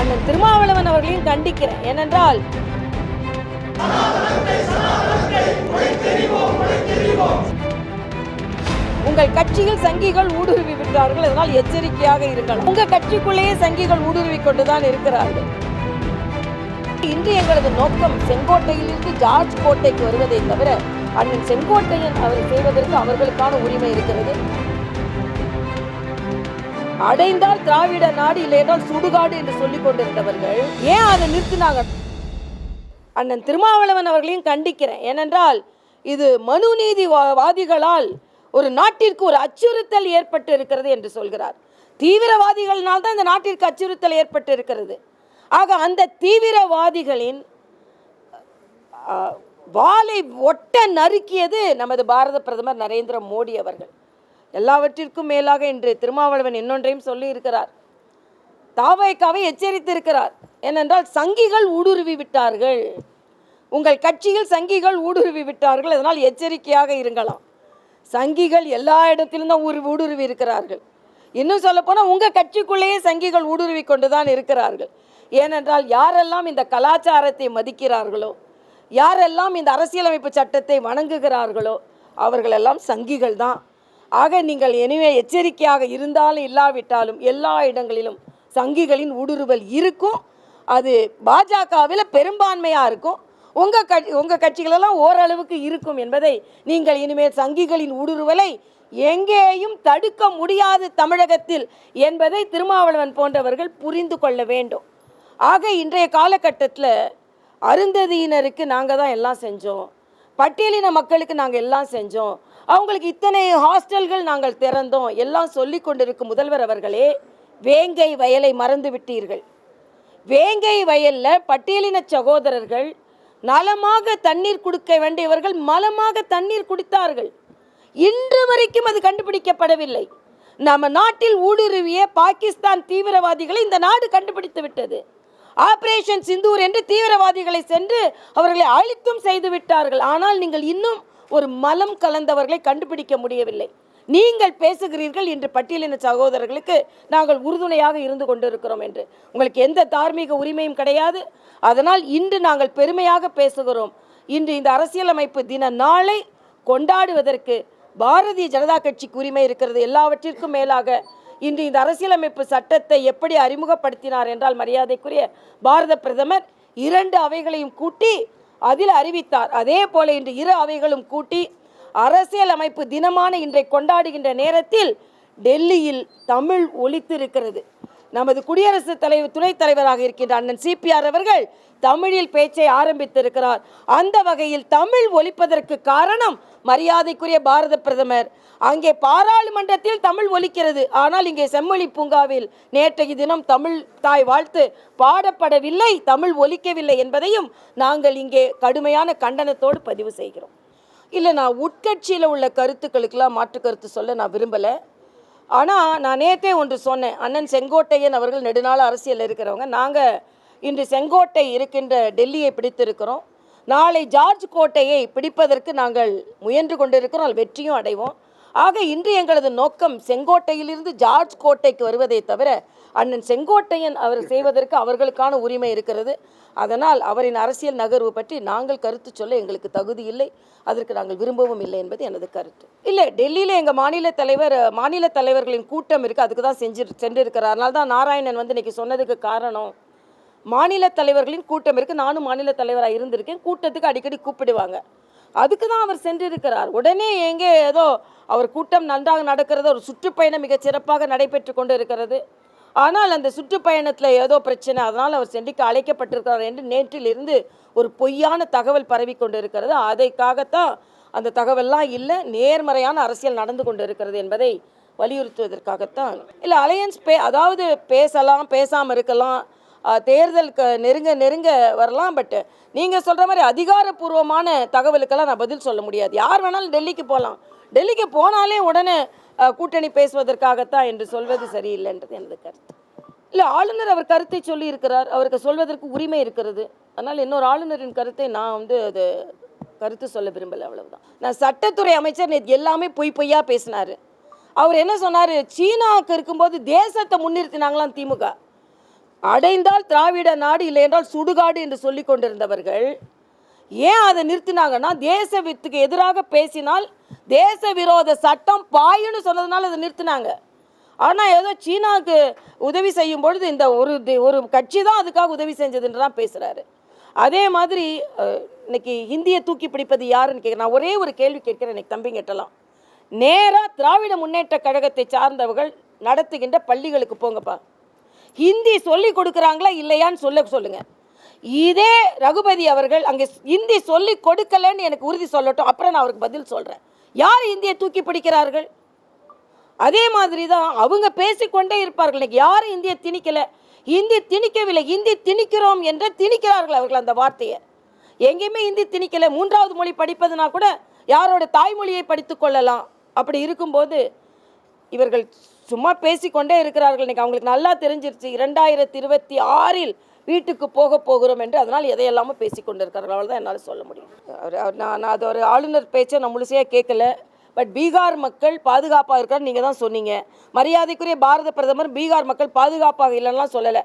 அண்ணன் திருமாவளவன் அவர்களையும் கண்டிக்கிறேன். ஏனென்றால் உங்கள் கட்சியில் சங்கிகள் ஊடுருவி விட்டார்கள், அதனால் எச்சரிக்கையாக இருக்கலாம். உங்க கட்சிக்குள்ளேயே சங்கிகள் ஊடுருவி கொண்டுதான் இருக்கிறார்கள். இன்று எங்களது நோக்கம் செங்கோட்டையிலிருந்து ஜார்ஜ் கோட்டைக்கு வருவதை தவிர அண்ணன் செங்கோட்டையன் அவர் செய்வதற்கு அவர்களுக்கான உரிமை இருக்கிறது. அடைந்தால் திராவிட நாடு, இல்லை என்றால் சுடுகாடு என்று சொல்லிக் கொண்டிருந்தவர்கள் ஏன் அதை நிறுத்தினாங்க? அண்ணன் திருமாவளவன் அவர்களையும் கண்டிக்கிறேன். ஏனென்றால் இது மனுநீதிவாதிகளால் ஒரு நாட்டிற்கு ஒரு அச்சுறுத்தல் ஏற்பட்டு இருக்கிறது என்று சொல்கிறார். தீவிரவாதிகளால் தான் இந்த நாட்டிற்கு அச்சுறுத்தல் ஏற்பட்டு இருக்கிறது. ஆக அந்த தீவிரவாதிகளின் வாளை ஒட்ட நறுக்கியது நமது பாரத பிரதமர் நரேந்திர மோடி அவர்கள். எல்லாவற்றிற்கும் மேலாக இன்று திருமாவளவன் இன்னொன்றையும் சொல்லி இருக்கிறார். தாவேகாவை எச்சரித்திருக்கிறார். ஏனென்றால் சங்கிகள் ஊடுருவி விட்டார்கள், உங்கள் கட்சியில் சங்கிகள் ஊடுருவி விட்டார்கள், அதனால் எச்சரிக்கையாக இருங்களாம். சங்கிகள் எல்லா இடத்திலும் தான் ஊடுருவி இருக்கிறார்கள். இன்னும் சொல்ல போனால் உங்கள் கட்சிக்குள்ளேயே சங்கிகள் ஊடுருவி கொண்டுதான் இருக்கிறார்கள். ஏனென்றால் யாரெல்லாம் இந்த கலாச்சாரத்தை மதிக்கிறார்களோ, யாரெல்லாம் இந்த அரசியலமைப்பு சட்டத்தை வணங்குகிறார்களோ அவர்களெல்லாம் சங்கிகள் தான். ஆக நீங்கள் எனவே எச்சரிக்கையாக இருந்தாலும் இல்லாவிட்டாலும் எல்லா இடங்களிலும் சங்கிகளின் ஊடுருவல் இருக்கும். அது பாஜகவில் பெரும்பான்மையாக இருக்கும். உங்கள் கட்சிகளெல்லாம் ஓரளவுக்கு இருக்கும் என்பதை நீங்கள் இனிமேல் சங்கிகளின் ஊடுருவலை எங்கேயும் தடுக்க முடியாது தமிழகத்தில் என்பதை திருமாவளவன் போன்றவர்கள் புரிந்து கொள்ள வேண்டும். ஆக இன்றைய காலகட்டத்தில் அருந்ததியினருக்கு நாங்கள் தான் எல்லாம் செஞ்சோம், பட்டியலின மக்களுக்கு நாங்கள் எல்லாம் செஞ்சோம், அவங்களுக்கு இத்தனை ஹாஸ்டல்கள் நாங்கள் திறந்தோம் எல்லாம் சொல்லி கொண்டிருக்கும் முதல்வர் அவர்களே, வேங்கை வயலை மறந்து விட்டீர்கள். வேங்கை வயலில் பட்டியலின சகோதரர்கள் நலமாக தண்ணீர் குடிக்க வேண்டியவர்கள் மலமாக தண்ணீர் குடித்தார்கள். இன்று வரைக்கும் அது கண்டுபிடிக்கப்படவில்லை. நம்ம நாட்டில் ஊடுருவிய பாகிஸ்தான் தீவிரவாதிகளை இந்த நாடு கண்டுபிடித்து விட்டது. ஆபரேஷன் சிந்தூர் என்று தீவிரவாதிகளை சென்று அவர்களை அழித்தும் செய்து விட்டார்கள். ஆனால் நீங்கள் இன்னும் ஒரு மலம் கலந்தவர்களை கண்டுபிடிக்க முடியவில்லை. நீங்கள் பேசுகிறீர்கள் இன்று பட்டியலின சகோதரர்களுக்கு நாங்கள் உறுதுணையாக இருந்து கொண்டிருக்கிறோம் என்று. உங்களுக்கு எந்த தார்மீக உரிமையும் கிடையாது. அதனால் இன்று நாங்கள் பெருமையாக பேசுகிறோம். இன்று இந்த அரசியலமைப்பு தின நாளை கொண்டாடுவதற்கு பாரதிய ஜனதா கட்சிக்கு உரிமை இருக்கிறது. எல்லாவற்றிற்கும் மேலாக இன்று இந்த அரசியலமைப்பு சட்டத்தை எப்படி அறிமுகப்படுத்தினார் என்றால், மரியாதைக்குரிய பாரத பிரதமர் 2 அவைகளையும் கூட்டி அதில் அறிவித்தார். அதே போல இன்று 2 அவைகளும் கூட்டி அரசியலமைப்பு தினமான இன்றை கொண்டாடுகின்ற நேரத்தில் டெல்லியில் தமிழ் ஒலித்திருக்கிறது. நமது குடியரசுத் தலைவர் துணைத் தலைவராக இருக்கின்ற அண்ணன் சிபிஆர் அவர்கள் தமிழில் பேச்சை ஆரம்பித்திருக்கிறார். அந்த வகையில் தமிழ் ஒலிப்பதற்கு காரணம் மரியாதைக்குரிய பாரத பிரதமர். அங்கே பாராளுமன்றத்தில் தமிழ் ஒலிக்கிறது, ஆனால் இங்கே செம்மொழி பூங்காவில் நேற்றைய தினம் தமிழ் தாய் வாழ்த்து பாடப்படவில்லை, தமிழ் ஒலிக்கவில்லை என்பதையும் நாங்கள் இங்கே கடுமையான கண்டனத்தோடு பதிவு செய்கிறோம். இல்லை, நான் உட்கட்சியில் உள்ள கருத்துக்களுக்கெல்லாம் மாற்று கருத்து சொல்ல நான் விரும்பலை. ஆனால் நான் நேற்றே ஒன்று சொன்னேன். அண்ணன் செங்கோட்டையன் அவர்கள் நெடுநாள் அரசியல் இருக்கிறவங்க. நாங்கள் இன்று செங்கோட்டை இருக்கின்ற டெல்லியை பிடித்திருக்கிறோம். நாளை ஜார்ஜ் கோட்டையை பிடிப்பதற்கு நாங்கள் முயன்று கொண்டிருக்கிறோம், வெற்றியும் அடைவோம். ஆக இன்று எங்களது நோக்கம் செங்கோட்டையிலிருந்து ஜார்ஜ் கோட்டைக்கு வருவதை தவிர அண்ணன் செங்கோட்டையன் அவர் செய்வதற்கு அவர்களுக்கான உரிமை இருக்கிறது. அதனால் அவரின் அரசியல் நகர்வு பற்றி நாங்கள் கருத்து சொல்ல எங்களுக்கு தகுதி இல்லை, அதற்கு நாங்கள் விரும்பவும் இல்லை என்பது எனது கருத்து. இல்லை, டெல்லியில் எங்கள் மாநில தலைவர்களின் கூட்டம் இருக்குது, அதுக்கு தான் சென்றிருக்கிறார். அதனால தான் நாராயணன் வந்து இன்றைக்கி சொன்னதுக்கு காரணம், மாநில தலைவர்களின் கூட்டம் இருக்குது, நானும் மாநில தலைவராக இருந்திருக்கேன், கூட்டத்துக்கு அடிக்கடி கூப்பிடுவாங்க, அதுக்கு தான் அவர் சென்றிருக்கிறார். உடனே எங்கே ஏதோ அவர் கூட்டம் நன்றாக நடக்கிறது, ஒரு சுற்றுப்பயணம் மிகச் சிறப்பாக நடைபெற்று கொண்டு இருக்கிறது, ஆனால் அந்த சுற்றுப்பயணத்தில் ஏதோ பிரச்சனை, அதனால் அவர் சென்னைக்கு அழைக்கப்பட்டிருக்கிறார் என்று நேற்றிலிருந்து ஒரு பொய்யான தகவல் பரவி கொண்டு இருக்கிறது. அதைக்காகத்தான் அந்த தகவல்லாம் இல்லை, நேர்மறையான அரசியல் நடந்து கொண்டு இருக்கிறது என்பதை வலியுறுத்துவதற்காகத்தான். இல்லை, அலையன்ஸ் அதாவது பேசலாம், பேசாமல் இருக்கலாம், தேர்தல் நெருங்க வரலாம். பட் நீங்கள் சொல்கிற மாதிரி அதிகாரப்பூர்வமான தகவலுக்கெல்லாம் நான் பதில் சொல்ல முடியாது. யார் வேணாலும் டெல்லிக்கு போகலாம், டெல்லிக்கு போனாலே உடனே கூட்டணி பேசுவதற்காகத்தான் என்று சொல்வது சரியில்லைன்றது எனது கருத்து. இல்லை, ஆளுநர் அவர் கருத்தை சொல்லி இருக்கிறார், அவருக்கு சொல்வதற்கு உரிமை இருக்கிறது. அதனால் இன்னொரு ஆளுநரின் கருத்தை நான் அது கருத்து சொல்ல விரும்பலை, அவ்வளவுதான். நான் சட்டத்துறை அமைச்சர் நேற்று எல்லாமே பொய்யா பேசினார். அவர் என்ன சொன்னார், சீனாவுக்கு இருக்கும்போது தேசத்தை முன்னிறுத்தினாங்களாம் திமுக. அடைந்தால் திராவிட நாடு, இல்லை என்றால் சுடுகாடு என்று சொல்லி கொண்டிருந்தவர்கள் ஏன் அதை நிறுத்தினாங்கன்னா, தேசத்துக்கு எதிராக பேசினால் தேச விரோத சட்டம் பாயுன்னு சொன்னதுனால அதை நிறுத்தினாங்க. ஆனால் ஏதோ சீனாவுக்கு உதவி செய்யும் பொழுது இந்த ஒரு கட்சி தான் அதுக்காக உதவி செஞ்சதுன்னு தான் பேசுகிறாரு. அதே மாதிரி இன்னைக்கு ஹிந்தியை தூக்கி பிடிப்பது யாருன்னு கேட்குறேன். நான் ஒரே ஒரு கேள்வி கேட்குறேன், இன்னைக்கு தம்பிங்கிட்டலாம். நேராக திராவிட முன்னேற்ற கழகத்தை சார்ந்தவர்கள் நடத்துகின்ற பள்ளிகளுக்கு போங்கப்பா, ஹிந்தி சொல்லி கொடுக்குறாங்களா இல்லையான்னு சொல்லுங்கள். இதே ரகுபதி அவர்கள் அங்கே ஹிந்தி சொல்லி கொடுக்கலன்னு எனக்கு உறுதி சொல்லட்டும், அப்புறம் நான் அவருக்கு பதில் சொல்கிறேன். யார் இந்தியை தூக்கி பிடிக்கிறார்கள்? அதே மாதிரி தான் அவங்க பேசிக்கொண்டே இருப்பார்கள். இன்னைக்கு யாரும் இந்தியை திணிக்கலை, ஹிந்தி திணிக்கவில்லை, ஹிந்தி திணிக்கிறோம் என்று திணிக்கிறார்கள் அவர்கள் அந்த வார்த்தையை. எங்கேயுமே ஹிந்தி திணிக்கலை. மூன்றாவது மொழி படிப்பதுனா கூட யாரோட தாய்மொழியை படித்து கொள்ளலாம். அப்படி இருக்கும்போது இவர்கள் சும்மா பேசிக்கொண்டே இருக்கிறார்கள். இன்றைக்கி அவங்களுக்கு நல்லா தெரிஞ்சிருச்சு 2026 வீட்டுக்கு போகிறோம் என்று. அதனால் எதையெல்லாமல் பேசி கொண்டு இருக்கிறார்கள். அவ்வளோ தான் என்னால் சொல்ல முடியும். நான் அது ஒரு ஆளுநர் பேச்சை நான் முழுசையாக கேட்கல. பட் பீகார் மக்கள் பாதுகாப்பாக இருக்கார் நீங்கள் தான் சொன்னீங்க. மரியாதைக்குரிய பாரத பிரதமர் பீகார் மக்கள் பாதுகாப்பாக இல்லைன்னா சொல்லலை.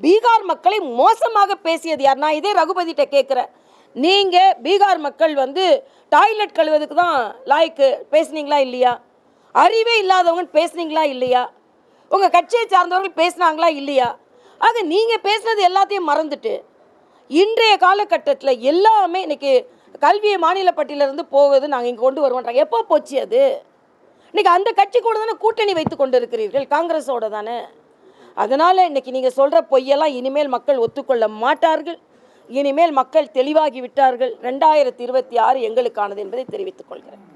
பீகார் மக்களை மோசமாக பேசியது யார்? நான் இதே ரகுபதிகிட்ட கேட்குறேன். நீங்கள் பீகார் மக்கள் டாய்லெட் கழுவதுக்கு தான் லாய்க்கு பேசுனீங்களா இல்லையா? அறிவே இல்லாதவங்க பேசுனீங்களா இல்லையா? உங்கள் கட்சியை சார்ந்தவர்கள் பேசுனாங்களா இல்லையா? ஆக நீங்கள் பேசுனது எல்லாத்தையும் மறந்துட்டு இன்றைய காலகட்டத்தில் எல்லாமே இன்றைக்கி கல்வியை மாநில பட்டியலிருந்து போகுது, நாங்கள் இங்கே கொண்டு வருவோன்றாங்க. எப்போ போச்சு அது? இன்றைக்கி அந்த கட்சி கூட தானே கூட்டணி வைத்து கொண்டு இருக்கிறீர்கள், காங்கிரஸோட தானே. அதனால் இன்றைக்கி நீங்கள் சொல்கிற பொய்யெல்லாம் இனிமேல் மக்கள் ஒத்துக்கொள்ள மாட்டார்கள். இனிமேல் மக்கள் தெளிவாகி விட்டார்கள். 2026 எங்களுக்கானது என்பதை தெரிவித்துக் கொள்கிறேன்.